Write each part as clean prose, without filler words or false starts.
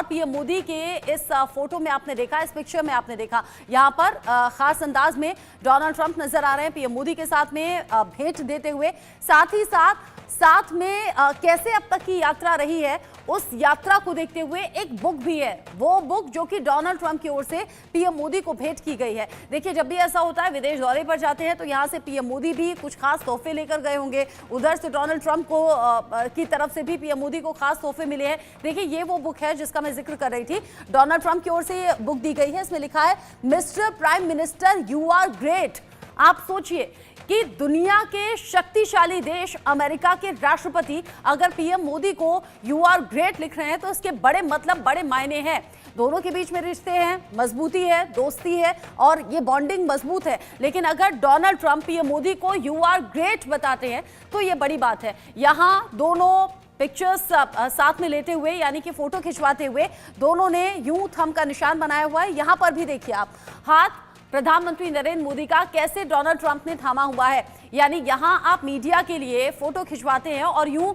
और पीएम मोदी के इस फोटो में आपने देखा, इस पिक्चर में आपने देखा, यहाँ पर खास अंदाज में डोनाल्ड ट्रंप नजर आ रहे हैं पीएम मोदी के साथ में भेंट देते हुए। साथ ही साथ में कैसे अब तक की यात्रा रही है उस यात्रा को देखते हुए एक बुक भी है, वो बुक जो कि डोनाल्ड ट्रंप की ओर से पीएम मोदी को भेंट की गई है। देखिए, जब भी ऐसा होता है, विदेश दौरे पर जाते हैं तो यहां से पीएम मोदी भी कुछ खास तोहफे लेकर गए होंगे, उधर से डोनाल्ड ट्रंप को की तरफ से भी पीएम मोदी को खास तोहफे मिले हैं। देखिए, ये वो बुक है जिसका मैं जिक्र कर रही थी, डोनाल्ड ट्रंप की ओर से ये बुक दी गई है। इसमें लिखा है, mister prime minister you are great. आप सोचिए कि दुनिया के शक्तिशाली देश अमेरिका के राष्ट्रपति अगर पीएम मोदी को यू आर ग्रेट लिख रहे हैं तो इसके बड़े मतलब, बड़े मायने हैं। दोनों के बीच में रिश्ते हैं, मजबूती है, दोस्ती है और ये बॉन्डिंग मजबूत है। लेकिन अगर डोनाल्ड ट्रंप पीएम मोदी को यू आर ग्रेट बताते हैं तो ये बड़ी बात है। यहां दोनों पिक्चर्स साथ में लेते हुए, यानी कि फोटो खिंचवाते हुए, दोनों ने यूं थंब का निशान बनाया हुआ है। यहां पर भी देखिए आप, हाथ प्रधानमंत्री नरेंद्र मोदी का कैसे डोनाल्ड ट्रंप ने थामा हुआ है। यानी यहां आप मीडिया के लिए फोटो खिंचवाते हैं और यूं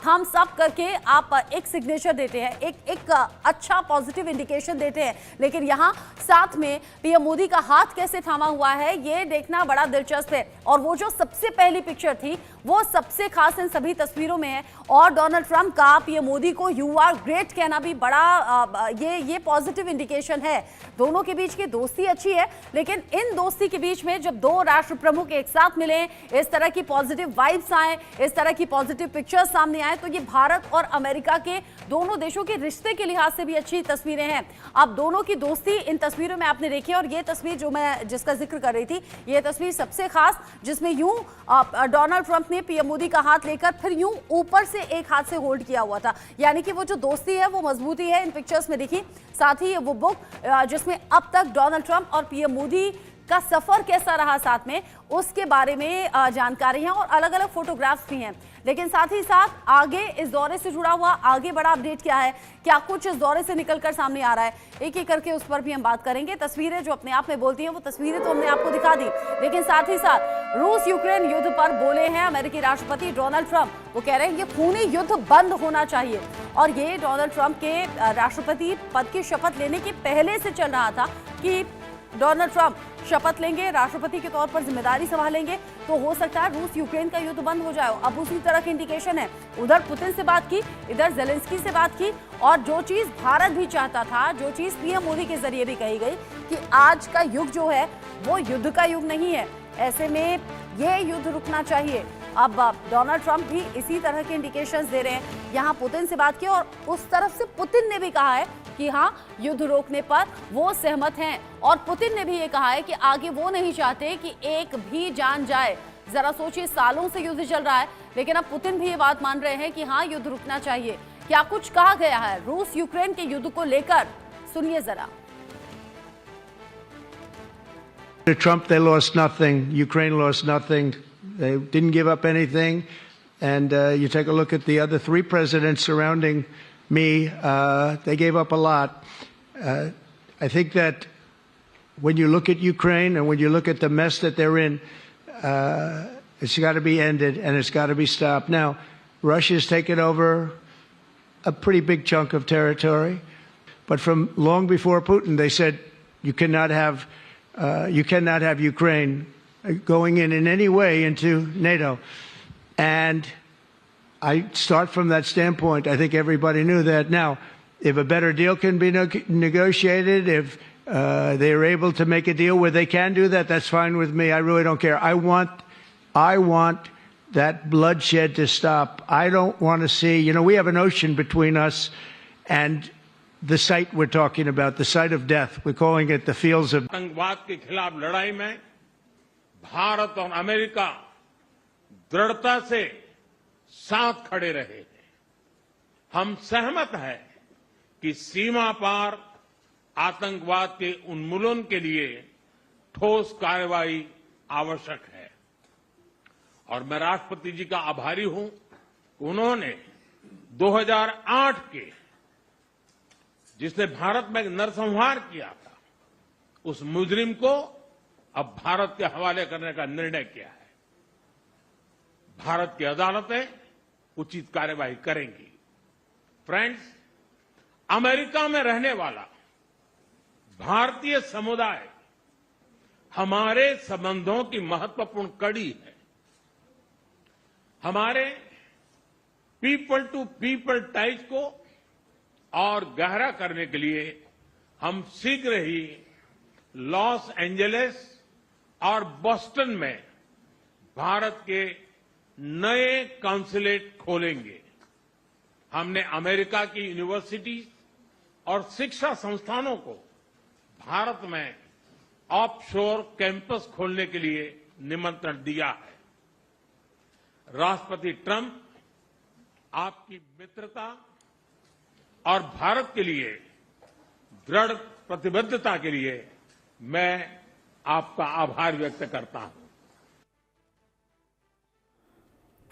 थम्स अप करके आप एक सिग्नेचर देते हैं, एक अच्छा पॉजिटिव इंडिकेशन देते हैं। लेकिन यहां साथ में पीएम मोदी का हाथ कैसे थामा हुआ है ये देखना बड़ा दिलचस्प है। और वो जो सबसे पहली पिक्चर थी वो सबसे खास इन सभी तस्वीरों में है। और डोनाल्ड ट्रंप का पीएम मोदी को यू आर ग्रेट कहना भी बड़ा ये पॉजिटिव इंडिकेशन है। दोनों के बीच की दोस्ती अच्छी है, लेकिन इन दोस्ती के बीच में जब दो राष्ट्र प्रमुख एक साथ मिले, इस तरह की पॉजिटिव वाइब्स आए, इस तरह की पॉजिटिव पिक्चर्स सामने आए, तो ये भारत और अमेरिका के दोनों देशों के रिश्ते के लिहाज से भी अच्छी तस्वीरें हैं। अब दोनों की दोस्ती इन तस्वीरों में आपने देखी। और ये तस्वीर जो मैं जिसका जिक्र कर रही थी, ये तस्वीर सबसे खास, जिसमें यूं डोनाल्ड ट्रंप ने पीएम मोदी का हाथ लेकर फिर यूं ऊपर से एक हाथ से होल्ड किया हुआ था। यानी कि वो जो दोस्ती है, वो मजबूती है इन पिक्चर्स में दिखी। साथ ही वो बुक जिसमें अब तक डोनाल्ड ट्रंप और पीएम मोदी का सफर कैसा रहा साथ में, उसके बारे में जानकारी है और अलग अलग फोटोग्राफ्स भी हैं। लेकिन साथ ही साथ आगे इस दौरे से जुड़ा हुआ आगे बड़ा अपडेट क्या है, क्या कुछ इस दौरे से निकलकर सामने आ रहा है, एक एक करके उस पर भी हम बात करेंगे। तस्वीरें जो अपने आप में बोलती हैं, वो तस्वीरें तो हमने आपको दिखा दी, लेकिन साथ ही साथ रूस यूक्रेन युद्ध पर बोले हैं अमेरिकी राष्ट्रपति डोनाल्ड ट्रंप। वो कह रहे हैं ये खूनी युद्ध बंद होना चाहिए। और ये डोनाल्ड ट्रंप के राष्ट्रपति पद की शपथ लेने के पहले से चल रहा था कि डोनाल्ड ट्रंप शपथ लेंगे, राष्ट्रपति के तौर पर जिम्मेदारी संभालेंगे तो हो सकता है रूस यूक्रेन का युद्ध बंद हो जाए। अब उसी तरह की इंडिकेशन है, उधर पुतिन से बात की, इधर जेलेंस्की से बात की। और जो चीज भारत भी चाहता था, जो चीज पीएम मोदी के जरिए भी कही गई कि आज का युग जो है वो युद्ध का युग नहीं है, ऐसे में ये युद्ध रुकना चाहिए। अब डोनाल्ड ट्रंप भी इसी तरह के इंडिकेशंस दे रहे हैं। यहाँ पुतिन से बात की और उस तरफ से पुतिन ने भी कहा है कि हाँ, युद्ध रोकने पर वो सहमत हैं। और पुतिन ने भी ये कहा है कि आगे वो नहीं चाहते कि एक भी जान जाए। जरा सोचिए, सालों से युद्ध चल रहा है, लेकिन अब पुतिन भी ये बात मान रहे हैं कि हाँ, युद्ध रुकना चाहिए। क्या कुछ कहा गया है रूस यूक्रेन के युद्ध को लेकर, सुनिए जरा। Trump, they lost nothing. Ukraine lost nothing. They didn't give up anything. And you take a look at the other three presidents surrounding me, they gave up a lot. I think that when you look at Ukraine and when you look at the mess that they're in, it's got to be ended and it's got to be stopped. Now, Russia's taken over a pretty big chunk of territory, but from long before Putin, they said you cannot have Ukraine going in any way into NATO. And I start from that standpoint. I think everybody knew that. Now, if a better deal can be negotiated, if they are able to make a deal where they can do that, that's fine with me. I really don't care. I want that bloodshed to stop. I don't want to see, we have an ocean between us and the site we're talking about, the site of death. We're calling it the fields of... आतंकवाद के खिलाफ लड़ाई में भारत और America दृढ़ता से साथ खड़े रहे हैं। हम सहमत हैं कि सीमा पार आतंकवाद के उन्मूलन के लिए ठोस कार्रवाई आवश्यक है। और मैं राष्ट्रपति जी का आभारी हूं, उन्होंने 2008 के जिसने भारत में नरसंहार किया था, उस मुजरिम को अब भारत के हवाले करने का निर्णय किया है। भारत की अदालतें उचित कार्यवाही करेंगी। फ्रेंड्स, अमेरिका में रहने वाला भारतीय समुदाय हमारे संबंधों की महत्वपूर्ण कड़ी है। हमारे पीपल टू पीपल टाइज को और गहरा करने के लिए हम शीघ्र ही लॉस एंजलिस और बोस्टन में भारत के नए कॉन्सुलेट खोलेंगे। हमने अमेरिका की यूनिवर्सिटी और शिक्षा संस्थानों को भारत में ऑफशोर कैंपस खोलने के लिए निमंत्रण दिया है। राष्ट्रपति ट्रंप, आपकी मित्रता और भारत के लिए दृढ़ प्रतिबद्धता के लिए मैं आपका आभार व्यक्त करता हूं।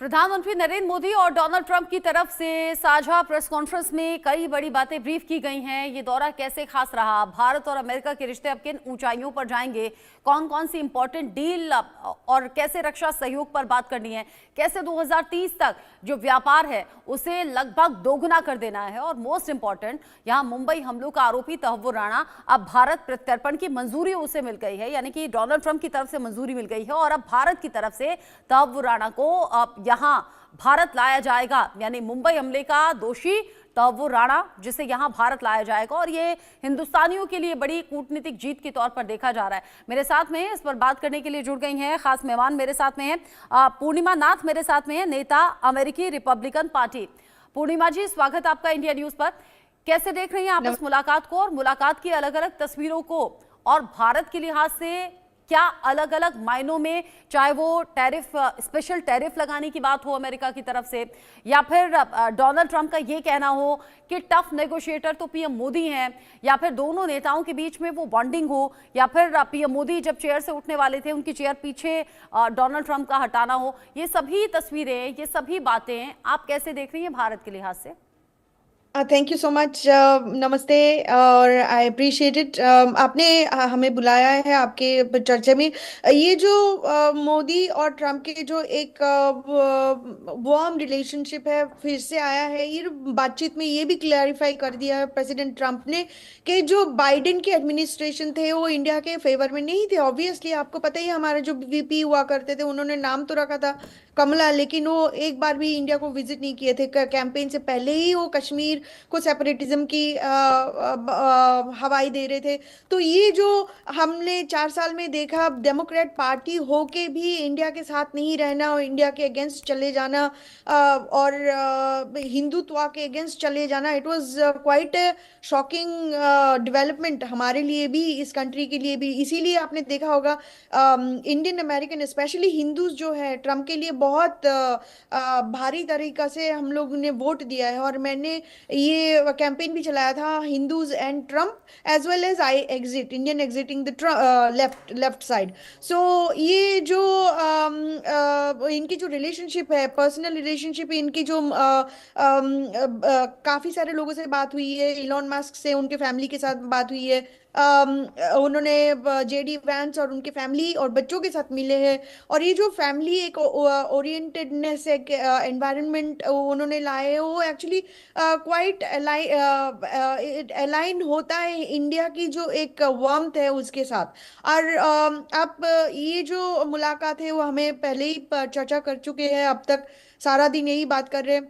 प्रधानमंत्री नरेंद्र मोदी और डोनाल्ड ट्रंप की तरफ से साझा प्रेस कॉन्फ्रेंस में कई बड़ी बातें ब्रीफ की गई हैं। ये दौरा कैसे खास रहा, भारत और अमेरिका के रिश्ते अब किन ऊंचाइयों पर जाएंगे, कौन कौन सी इंपॉर्टेंट डील और कैसे रक्षा सहयोग पर बात करनी है, कैसे 2030 तक जो व्यापार है उसे लगभग दोगुना कर देना है, और मोस्ट इंपॉर्टेंट यहां मुंबई हमलों का आरोपी तहव्वुर राणा, अब भारत प्रत्यर्पण की मंजूरी उसे मिल गई है, यानी कि डोनाल्ड ट्रंप की तरफ से मंजूरी मिल गई है और अब भारत की तरफ से तहव्वुर राणा को यहां भारत लाया जाएगा, यानी मुंबई हमले का दोषी तहव्वुर राणा जिसे यहां भारत लाया जाएगा, और ये हिंदुस्तानियों के लिए बड़ी कूटनीतिक जीत के तौर पर देखा जा रहा है। मेरे साथ में इस पर बात करने के लिए जुड़ गई हैं खास मेहमान, मेरे साथ में है पूर्णिमा नाथ, मेरे साथ में है नेता अमेरिकी रिपब्लिकन पार्टी। पूर्णिमा जी, स्वागत आपका इंडिया न्यूज पर। कैसे देख रही हैं आप इस मुलाकात को और मुलाकात की अलग अलग तस्वीरों को, और भारत के लिहाज से क्या अलग अलग मायनों में, चाहे वो टैरिफ, स्पेशल टैरिफ लगाने की बात हो अमेरिका की तरफ से, या फिर डोनाल्ड ट्रंप का ये कहना हो कि टफ नेगोशिएटर तो पीएम मोदी हैं, या फिर दोनों नेताओं के बीच में वो बॉन्डिंग हो, या फिर पीएम मोदी जब चेयर से उठने वाले थे उनकी चेयर पीछे डोनाल्ड ट्रंप का हटाना हो, ये सभी तस्वीरें, ये सभी बातें आप कैसे देख रही हैं भारत के लिहाज से? थैंक यू सो मच, नमस्ते, और आई अप्रिशिएट इट। आपने हमें बुलाया है आपके चर्चा में। ये जो मोदी और ट्रम्प के जो एक वार्म रिलेशनशिप है फिर से आया है, ये बातचीत में ये भी क्लैरिफाई कर दिया है प्रेसिडेंट ट्रम्प ने कि जो बाइडेन के एडमिनिस्ट्रेशन थे वो इंडिया के फेवर में नहीं थे। ऑब्वियसली आपको पता ही है, हमारे जो वीपी हुआ करते थे उन्होंने नाम तो रखा था कमला, लेकिन वो एक बार भी इंडिया को विजिट नहीं किए थे। कैंपेन से पहले ही वो कश्मीर को सेपरेटिज्म की हवाई दे रहे थे। तो ये जो हमने 4 साल में देखा, डेमोक्रेट पार्टी होके भी इंडिया के साथ नहीं रहना और इंडिया के अगेंस्ट चले जाना और हिंदुत्व के अगेंस्ट चले जाना, it was quite shocking development हमारे लिए भी, इस कंट्री के लिए भी। इसीलिए आपने देखा होगा इंडियन अमेरिकन स्पेशली हिंदूज जो है ट्रम्प के लिए बहुत भारी तरीका से हम लोग ने वोट दिया है, और मैंने ये कैंपेन भी चलाया था, Hindus and Trump as well as I exit, Indian exiting the left side. So ये जो इनकी जो रिलेशनशिप है, पर्सनल रिलेशनशिप, इनकी जो काफी सारे लोगों से बात हुई है, इलॉन मस्क से उनके फैमिली के साथ बात हुई है, उन्होंने जेडी वैंस और उनके फैमिली और बच्चों के साथ मिले हैं, और ये जो फैमिली एक ओरिएंटेडनेस, एक एनवायरनमेंट उन्होंने लाए हैं, वो एक्चुअली क्वाइट अलाइन होता है इंडिया की जो एक वार्मथ है उसके साथ। और अब ये जो मुलाकात है वो हमें पहले ही चर्चा कर चुके हैं, अब तक सारा दिन यही बात कर रहे हैं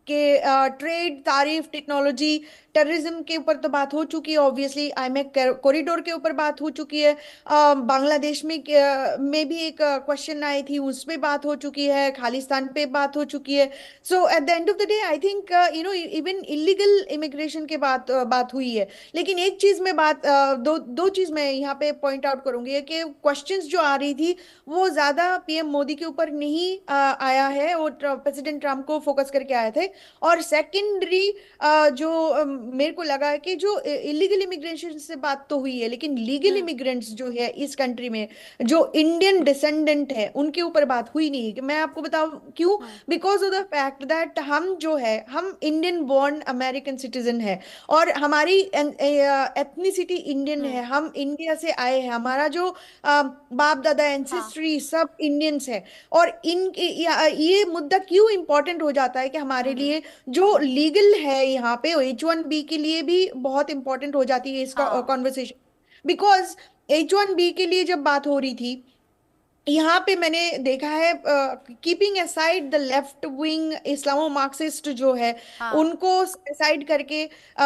कि ट्रेड, तारीफ, टेक्नोलॉजी, टेररिज्म के ऊपर तो बात हो चुकी है, ऑब्वियसली आईमेक कॉरिडोर के ऊपर बात हो चुकी है, बांग्लादेश में भी एक क्वेश्चन आई थी, उस पे बात हो चुकी है, खालिस्तान पे बात हो चुकी है। So at the end of the day I think even illegal immigration के बात हुई है। लेकिन एक चीज में दो चीज मैं यहाँ पे पॉइंट आउट करूंगी कि क्वेश्चंस जो आ रही थी वो ज्यादा पीएम मोदी के ऊपर नहीं आया है, वो प्रेसिडेंट ट्रम्प को फोकस करके आए थे। और सेकेंडरी जो मेरे को लगा है कि जो इलीगल इमिग्रेशन से बात तो हुई है, लेकिन लीगल इमिग्रेंट्स जो है इस कंट्री में जो इंडियन डिसेंडेंट है उनके ऊपर बात हुई नहीं। कि मैं आपको बताऊं क्यों, because of the fact that हम जो है, हम इंडियन बोर्न अमेरिकन सिटीजन है और हमारी एथनिसिटी इंडियन है, हम इंडिया से आए हैं, हमारा जो बाप दादा एंसेस्ट्री सब इंडियंस है। और ये मुद्दा क्यों इंपॉर्टेंट हो जाता है कि हमारे लिए जो लीगल है यहाँ पे H1B H1B के लिए भी बहुत इंपॉर्टेंट हो जाती है इस हाँ। कॉन्वर्सेशन, बिकॉज H1B के लिए जब बात हो रही थी, यहाँ पे मैंने देखा है, keeping aside the left wing Islamo Marxist जो है, हाँ। उनको असाइड करके,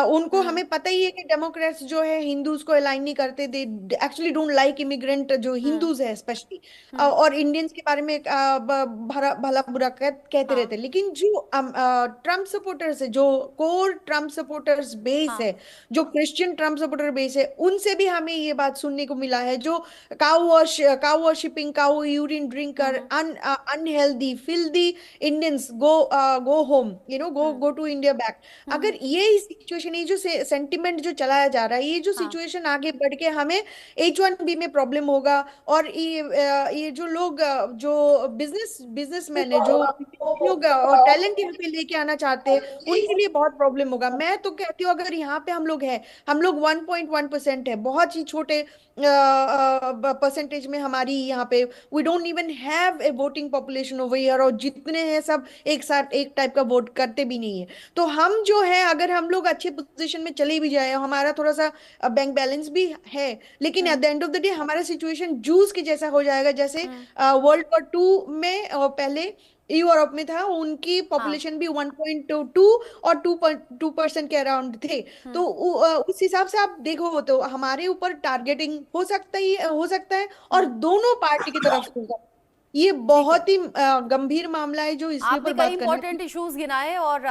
उनको हमें पता ही है कि डेमोक्रेट्स जो है हिंदूज को अलाइन नहीं करते, they actually don't like immigrant जो हिंदूज है स्पेशली, और इंडियंस के बारे में भला बुरा कहते हाँ। रहते हैं। लेकिन जो ट्रम्प सपोर्टर्स है, जो कोर ट्रम्प सपोर्टर्स बेस हाँ। है, जो क्रिश्चियन ट्रम्प सपोर्टर बेस है, उनसे भी हमें ये बात सुनने को मिला है, जो cow worshipping, cow urine drinker, unhealthy filthy Indians, go home, go to India back. अगर ये सिचुएशन, ये जो सेंटिमेंट जो चलाया जा रहा है, ये जो हाँ। सिचुएशन आगे बढ़ के हमें H1B में प्रॉब्लम होगा, और ये जो लोग, जो बिजनेसमैन है, जो लोग टैलेंट यहाँ पे लेके आना चाहते हैं, उनके लिए बहुत प्रॉब्लम होगा। मैं तो कहती हूँ अगर यहाँ पे हम लोग 1.1% है, बहुत ही छोटे परसेंटेज में हमारी यहाँ पे, we don't even have a voting population over here, और जितने हैं सब एक साथ एक टाइप का वोट करते भी नहीं है। तो हम जो है, अगर हम लोग अच्छे पोजीशन में चले भी जाए, हमारा थोड़ा सा बैंक बैलेंस भी है, लेकिन eight the end of the day हमारा सिचुएशन जूस की जैसा हो जाएगा, जैसे वर्ल्ड वॉर 2 में पहले यूरोप में था, उनकी पॉपुलेशन भी 1.2 और 2% के अराउंड थे। तो उस हिसाब से आप देखो तो हमारे ऊपर टारगेटिंग हो सकता है, और दोनों पार्टी की तरफ से होगा। ये बहुत ही गंभीर मामला है जो इसके आपने ऊपर कई बात करना इंपॉर्टेंट इश्यूज गिनाए और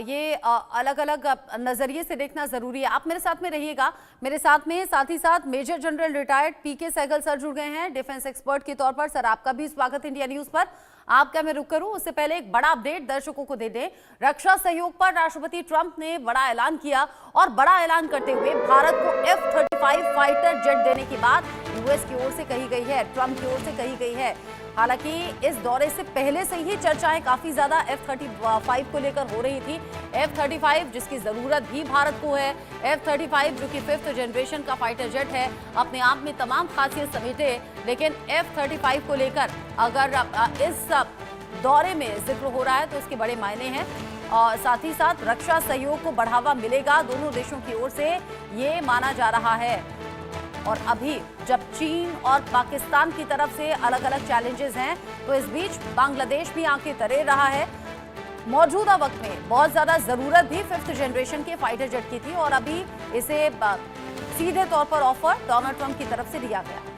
ये अलग अलग नजरिए से देखना जरूरी है। आप मेरे साथ में रहिएगा, मेरे साथ में साथ ही साथ मेजर जनरल रिटायर्ड पीके सहगल सर जुड़ गए हैं डिफेंस एक्सपर्ट के तौर पर। सर, आपका भी स्वागत इंडिया न्यूज पर। आपका मैं रुक करूं उससे पहले एक बड़ा अपडेट दर्शकों को दे दें। रक्षा सहयोग पर राष्ट्रपति ट्रंप ने बड़ा ऐलान किया, और बड़ा ऐलान करते हुए भारत को F-35 फाइटर जेट देने की बात यूएस की ओर से कही गई है, ट्रंप की ओर से कही गई है। हालांकि इस दौरे से पहले से ही चर्चाएं काफी ज्यादा F-35 को लेकर हो रही थी। F-35 जिसकी जरूरत भी भारत को है, F-35 जो कि 5th जनरेशन का फाइटर जेट है, अपने आप में तमाम खासियत समेटे, लेकिन F-35 को लेकर अगर इस दौरे में जिक्र हो रहा है तो उसके बड़े मायने हैं, और साथ ही साथ रक्षा सहयोग को बढ़ावा मिलेगा दोनों देशों की ओर से, ये माना जा रहा है। और अभी जब चीन और पाकिस्तान की तरफ से अलग अलग चैलेंजेस हैं, तो इस बीच बांग्लादेश भी आंखें तरे रहा है। मौजूदा वक्त में बहुत ज्यादा जरूरत भी 5th जनरेशन के फाइटर जेट की थी, और अभी इसे सीधे तौर पर ऑफर डोनाल्ड ट्रंप की तरफ से दिया गया।